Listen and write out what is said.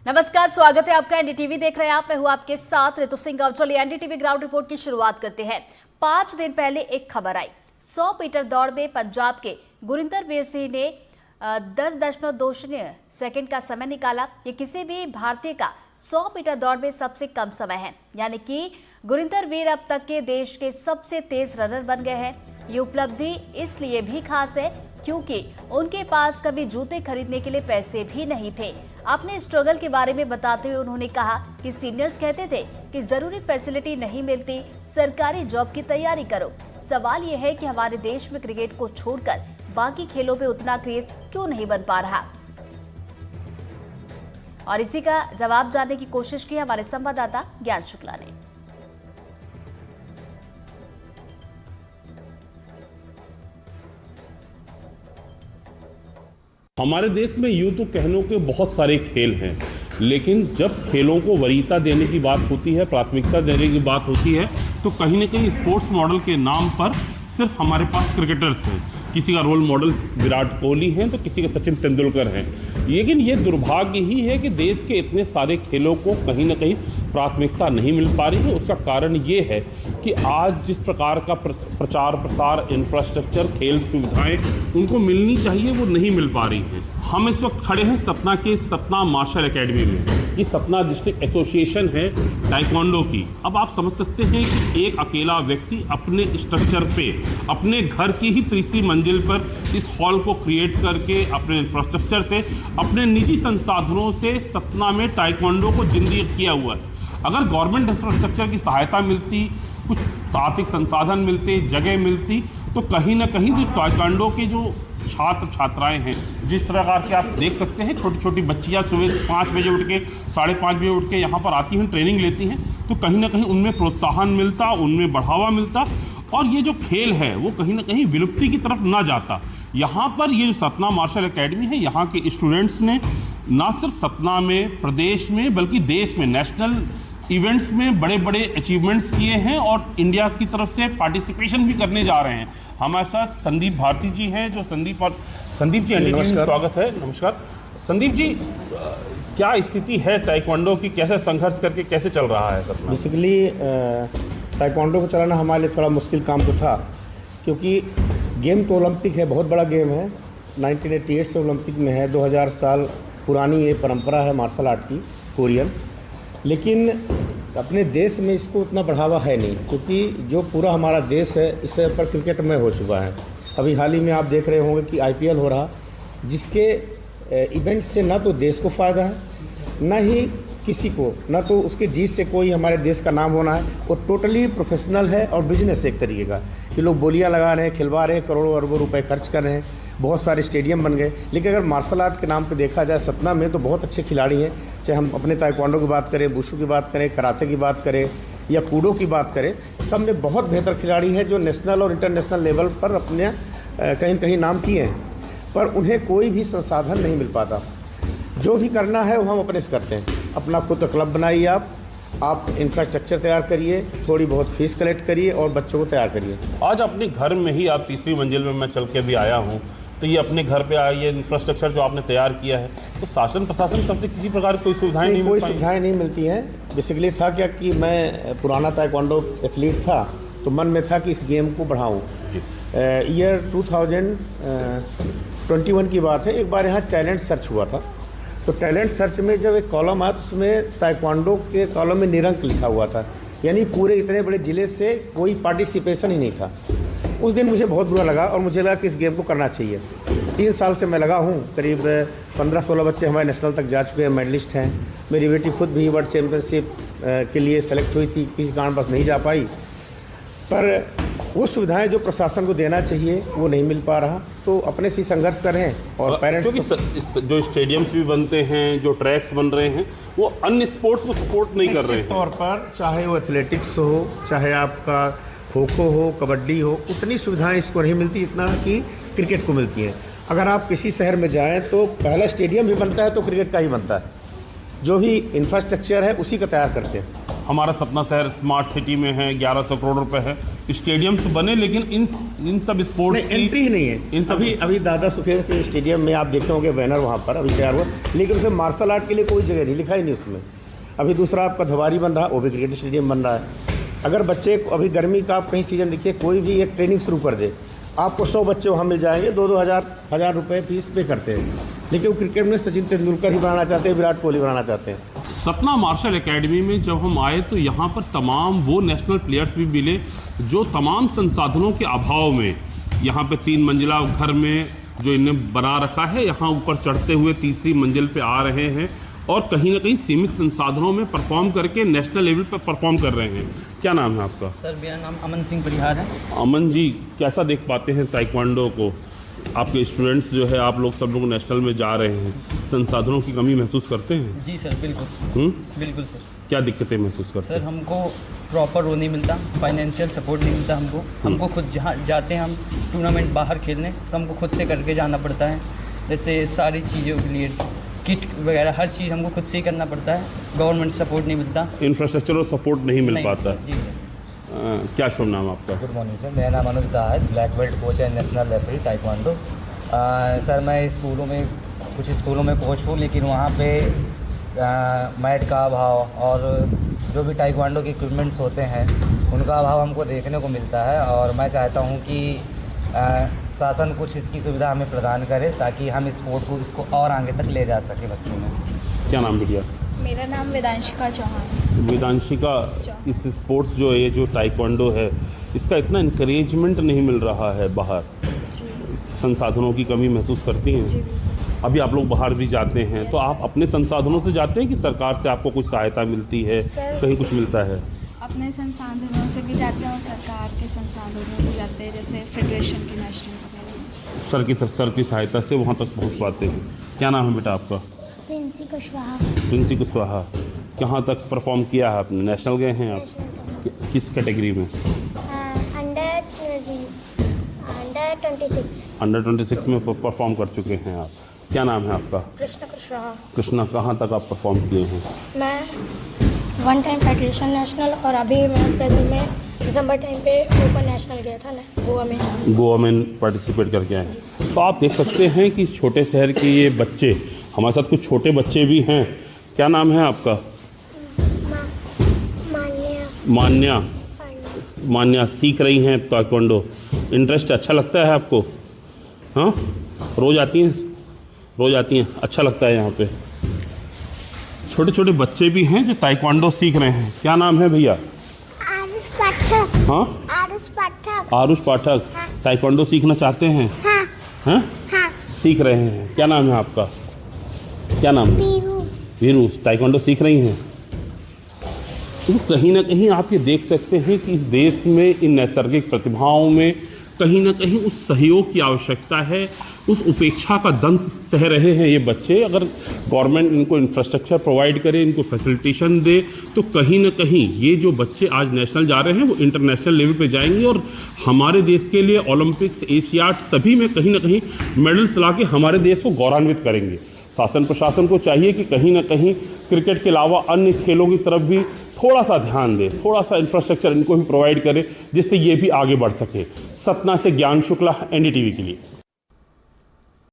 नमस्कार, स्वागत है आपका। एनडीटीवी देख रहे हैं आप। मैं हूं आपके साथ ऋतु सिंह। चलिए एनडीटीवी ग्राउंड रिपोर्ट की शुरुआत करते हैं। 5 दिन पहले एक खबर आई। 100 मीटर दौड़ में पंजाब के गुरिंदर वीर सिंह ने 10.20 सेकंड का समय निकाला। ये किसी भी भारतीय का 100 मीटर दौड़ में सबसे कम समय है, यानी कि गुरिंदर वीर अब तक के देश के सबसे तेज रनर बन गए हैं। ये उपलब्धि इसलिए भी खास है क्योंकि उनके पास कभी जूते खरीदने के लिए पैसे भी नहीं थे। अपने स्ट्रगल के बारे में बताते हुए उन्होंने कहा कि सीनियर्स कहते थे कि जरूरी फैसिलिटी नहीं मिलती, सरकारी जॉब की तैयारी करो। सवाल यह है कि हमारे देश में क्रिकेट को छोड़कर बाकी खेलों पे उतना क्रेज क्यों नहीं बन पा रहा। और इसी का जवाब जानने की कोशिश की हमारे संवाददाता ज्ञान शुक्ला ने। हमारे देश में यूं तो कहने के बहुत सारे खेल हैं, लेकिन जब खेलों को वरीयता देने की बात होती है, प्राथमिकता देने की बात होती है, तो कहीं ना कहीं स्पोर्ट्स मॉडल के नाम पर सिर्फ हमारे पास क्रिकेटर्स हैं। किसी का रोल मॉडल विराट कोहली हैं तो किसी का सचिन तेंदुलकर हैं। लेकिन ये दुर्भाग्य ही है कि देश के इतने सारे खेलों को कहीं ना कहीं प्राथमिकता नहीं मिल पा रही है। उसका कारण ये है कि आज जिस प्रकार का प्रचार प्रसार, इंफ्रास्ट्रक्चर, खेल सुविधाएं उनको मिलनी चाहिए, वो नहीं मिल पा रही हैं। हम इस वक्त खड़े हैं सतना के सतना मार्शल एकेडमी में। ये सतना डिस्ट्रिक्ट एसोसिएशन है ताइक्वांडो की। अब आप समझ सकते हैं कि एक अकेला व्यक्ति अपने स्ट्रक्चर पे, अपने घर की ही तीसरी मंजिल पर इस हॉल को क्रिएट करके, अपने इंफ्रास्ट्रक्चर से, अपने निजी संसाधनों से सतना में ताइक्वांडो को जिंदगी किया हुआ है। अगर गवर्नमेंट इंफ्रास्ट्रक्चर की सहायता मिलती, कुछ आर्थिक संसाधन मिलते, जगह मिलती, तो कहीं ना कहीं जो ताइक्वांडो के जो छात्र छात्राएं हैं, जिस प्रकार के आप देख सकते हैं, छोटी छोटी बच्चियां सुबह 5 बजे उठ के, 5:30 बजे उठ के यहाँ पर आती हैं, ट्रेनिंग लेती हैं, तो कहीं ना कहीं उनमें प्रोत्साहन मिलता, उनमें बढ़ावा मिलता, और ये जो खेल है वो कहीं ना कहीं विलुप्ति की तरफ ना जाता। यहाँ पर ये जो सतना मार्शल एकेडमी है, यहाँ के स्टूडेंट्स ने ना सिर्फ सतना में, प्रदेश में, बल्कि देश में नेशनल इवेंट्स में बड़े बड़े अचीवमेंट्स किए हैं और इंडिया की तरफ से पार्टिसिपेशन भी करने जा रहे हैं। हमारे साथ संदीप भारती जी हैं, जो संदीप जी एनडीटीवी में स्वागत है। नमस्कार संदीप जी, क्या स्थिति है ताइक्वांडो की, कैसे संघर्ष करके कैसे चल रहा है सपना? बेसिकली ताइक्वांडो को चलाना हमारे लिए थोड़ा मुश्किल काम तो था, क्योंकि गेम तो ओलंपिक है, बहुत बड़ा गेम है। 1988 से ओलंपिक में है, 2000 साल पुरानी ये परंपरा है मार्शल आर्ट की, कोरियन। लेकिन अपने देश में इसको उतना बढ़ावा है नहीं, क्योंकि जो पूरा हमारा देश है इससे पर क्रिकेट में हो चुका है। अभी हाल ही में आप देख रहे होंगे कि IPL हो रहा, जिसके इवेंट से ना तो देश को फ़ायदा है, ना ही किसी को, ना तो उसके जीत से कोई हमारे देश का नाम होना है। वो टोटली प्रोफेशनल है और बिजनेस एक तरीके का, कि लोग बोलियाँ लगा रहे हैं, खिलवा रहे हैं, करोड़ों अरबों रुपए खर्च कर रहे हैं, बहुत सारे स्टेडियम बन गए। लेकिन अगर मार्शल आर्ट के नाम पे देखा जाए, सतना में तो बहुत अच्छे खिलाड़ी हैं। चाहे हम अपने ताइक्वांडो की बात करें, वुशु की बात करें, कराटे की बात करें या कूडो की बात करें, सब में बहुत बेहतर खिलाड़ी हैं जो नेशनल और इंटरनेशनल लेवल पर अपने कहीं कहीं नाम किए हैं, पर उन्हें कोई भी संसाधन नहीं मिल पाता। जो भी करना है वो हम अपने से करते हैं। अपना खुद का क्लब बनाइए, आप इंफ्रास्ट्रक्चर तैयार करिए, थोड़ी बहुत फीस कलेक्ट करिए और बच्चों को तैयार करिए। आज अपने घर में ही, आप तीसरी मंजिल में मैं चल के भी आया हूँ, तो ये अपने घर पे ये इंफ्रास्ट्रक्चर जो आपने तैयार किया है, तो शासन प्रशासन तरफ से किसी प्रकार की कोई सुविधाएं नहीं, कोई सुविधाएं नहीं मिलती हैं। बेसिकली था क्या कि मैं पुराना ताइक्वांडो एथलीट था, तो मन में था कि इस गेम को बढ़ाऊँ। ईयर 2021 की बात है, एक बार यहाँ टैलेंट सर्च हुआ था। तो टैलेंट सर्च में जब एक कॉलम आया, तो उसमें ताइक्वांडो के कॉलम में निरंक लिखा हुआ था, यानी पूरे इतने बड़े ज़िले से कोई पार्टिसिपेशन ही नहीं था। उस दिन मुझे बहुत बुरा लगा और मुझे लगा कि इस गेम को करना चाहिए। 3 साल से मैं लगा हूँ, करीब 15-16 बच्चे हमारे नेशनल तक जा चुके हैं, मेडलिस्ट हैं। मेरी बेटी खुद भी वर्ल्ड चैम्पियनशिप के लिए सेलेक्ट हुई थी, किसी कारण बस नहीं जा पाई। पर वो सुविधाएं जो प्रशासन को देना चाहिए वो नहीं मिल पा रहा, तो अपने से संघर्ष कर रहे हैं। और पेरेंट्स, क्योंकि जो स्टेडियम्स भी बनते हैं, जो ट्रैक्स बन रहे हैं, वो अन्य स्पोर्ट्स को सपोर्ट नहीं कर रहे हैं। तौर पर चाहे वो एथलेटिक्स हो, चाहे आपका खो-खो हो, कबड्डी हो, उतनी सुविधाएं इसको नहीं मिलती जितना कि क्रिकेट को मिलती हैं। अगर आप किसी शहर में जाएं तो पहला स्टेडियम भी बनता है तो क्रिकेट का ही बनता है। जो भी इंफ्रास्ट्रक्चर है उसी का तैयार करते हैं। हमारा सतना शहर स्मार्ट सिटी में है, 1100 करोड़ रुपए है, स्टेडियम्स बने, लेकिन इन सब स्पोर्ट्स नहीं, एंट्री ही नहीं है। इन सब अभी दादा सुखेर से स्टेडियम में आप देखते होंगे बैनर वहाँ पर अभी तैयार हुआ, लेकिन उसमें मार्शल आर्ट के लिए कोई जगह नहीं, लिखा ही नहीं उसमें। अभी दूसरा आपका धवारी बन रहा है, वो भी क्रिकेट स्टेडियम बन रहा है। अगर बच्चे अभी गर्मी का आप कहीं सीजन देखिए, कोई भी एक ट्रेनिंग शुरू कर दे, आपको 100 बच्चे वहाँ मिल जाएंगे, 2-2 हज़ार रुपये फीस पे करते हैं। लेकिन वो क्रिकेट में सचिन तेंदुलकर ही बनाना चाहते हैं, विराट कोहली बनाना चाहते हैं। सतना मार्शल एकेडमी में जब हम आए तो यहाँ पर तमाम वो नेशनल प्लेयर्स भी मिले जो तमाम संसाधनों के अभाव में यहाँ पे 3 मंजिला घर में जो इन्हें बना रखा है, यहाँ ऊपर चढ़ते हुए तीसरी मंजिल पे आ रहे हैं और कहीं ना कहीं सीमित संसाधनों में परफॉर्म करके नेशनल लेवल पर परफॉर्म कर रहे हैं। क्या नाम है आपका? सर मेरा नाम अमन सिंह परिहार है। अमन जी, कैसा देख पाते हैं ताइक्वांडो को? आपके स्टूडेंट्स जो है, आप लोग सब लोग नेशनल में जा रहे हैं, संसाधनों की कमी महसूस करते हैं? जी सर, बिल्कुल। बिल्कुल सर। क्या दिक्कतें महसूस करते सर हमको प्रॉपर वो नहीं मिलता, फाइनेंशियल सपोर्ट नहीं मिलता हमको खुद जहाँ जाते हैं हम टूर्नामेंट बाहर खेलने, तो हमको खुद से करके जाना पड़ता है। जैसे सारी चीज़ों के लिए किट वगैरह हर चीज़ हमको खुद से ही करना पड़ता है, गवर्नमेंट सपोर्ट नहीं मिलता, इंफ्रास्ट्रक्चर और सपोर्ट नहीं मिल नहीं पाता? जी सर। क्या शुभ नाम आपका? गुड मॉर्निंग सर, मेरा नाम अनुज दास, ब्लैक बेल्ट कोच है, नेशनल रेफरी ताइक्वांडो। सर मैं स्कूलों में कुछ स्कूलों में कोच हूँ, लेकिन वहाँ पे मैट का अभाव और जो भी ताइक्वांडो के इक्विपमेंट्स होते हैं उनका अभाव हमको देखने को मिलता है। और मैं चाहता हूँ कि शासन कुछ इसकी सुविधा हमें प्रदान करे ताकि हम स्पोर्ट को इसको और आगे तक ले जा सके बच्चों में। क्या नाम बिटिया? मेरा नाम वेदांशिका चौहान। वेदांशिका, इस स्पोर्ट्स जो है, ये जो ताइक्वांडो है, इसका इतना इंकरेजमेंट नहीं मिल रहा है बाहर, जी संसाधनों की कमी महसूस करती हैं? जी अभी आप लोग बाहर भी जाते हैं तो आप अपने संसाधनों से जाते हैं कि सरकार से आपको कुछ सहायता मिलती है, सर, कहीं कुछ मिलता है? अपने संसाधनों से भी जाते हैं और सरकार के संसाधनों भी जाते हैं, जैसे फेडरेशन की नेशनल वगैरह। सर की सहायता से वहाँ तक पहुँच पाते हैं। क्या नाम है बेटा आपका? प्रिंसी कुशवाहा। प्रिंसी कुशवाहा। कहाँ तक परफॉर्म किया है आपने? नेशनल गए हैं आप? किस कैटेगरी में? अंडर 26। अंडर 26 में परफॉर्म कर चुके हैं आप। क्या नाम है आपका? कृष्णा कुशवाहा। कृष्णा, कहाँ तक आप परफॉर्म किए हैं? मैं 1 टाइम फेडरेशन नेशनल और अभी मैं प्रेजेंट में दिसंबर टाइम पे ओपन नेशनल गया था ना गोवा में। गोवा में पार्टिसिपेट करके आए। तो आप देख सकते हैं कि छोटे शहर के ये बच्चे, हमारे साथ कुछ छोटे बच्चे भी हैं। क्या नाम है आपका? मान्या। मान्या सीख रही हैं ताइक्वांडो। इंटरेस्ट अच्छा लगता है आपको? हाँ, रोज़ आती हैं? अच्छा लगता है यहाँ पे? छोटे छोटे बच्चे भी हैं जो ताइक्वांडो सीख रहे हैं। क्या नाम है भैया? आरुष पाठक। हाँ, आरुष पाठक। आरुष पाठक। हाँ। ताइक्वांडो सीखना चाहते हैं? हाँ हाँ, हाँ। सीख रहे हैं। क्या नाम है आपका? क्या नाम? वीरू। वीरू। ताइक्वांडो सीख रही हैं। तो कहीं ना कहीं आप ये देख सकते हैं कि इस देश में इन नैसर्गिक प्रतिभाओं में कहीं ना कहीं उस सहयोग की आवश्यकता है, उस उपेक्षा का दंश सह रहे हैं ये बच्चे। अगर गवर्नमेंट इनको इंफ्रास्ट्रक्चर प्रोवाइड करे, इनको फैसिलिटेशन दे, तो कहीं ना कहीं ये जो बच्चे आज नेशनल जा रहे हैं वो इंटरनेशनल लेवल पे जाएंगे और हमारे देश के लिए ओलंपिक्स, एशियाड सभी में कहीं ना कहीं मेडल्स ला के हमारे देश को गौरवान्वित करेंगे। शासन प्रशासन को चाहिए कि कहीं ना कहीं क्रिकेट के अलावा अन्य खेलों की तरफ भी थोड़ा सा ध्यान दे, थोड़ा सा इंफ्रास्ट्रक्चर इनको भी प्रोवाइड करे, जिससे ये भी आगे बढ़ सके। सतना से ज्ञान शुक्ला, NDTV के लिए।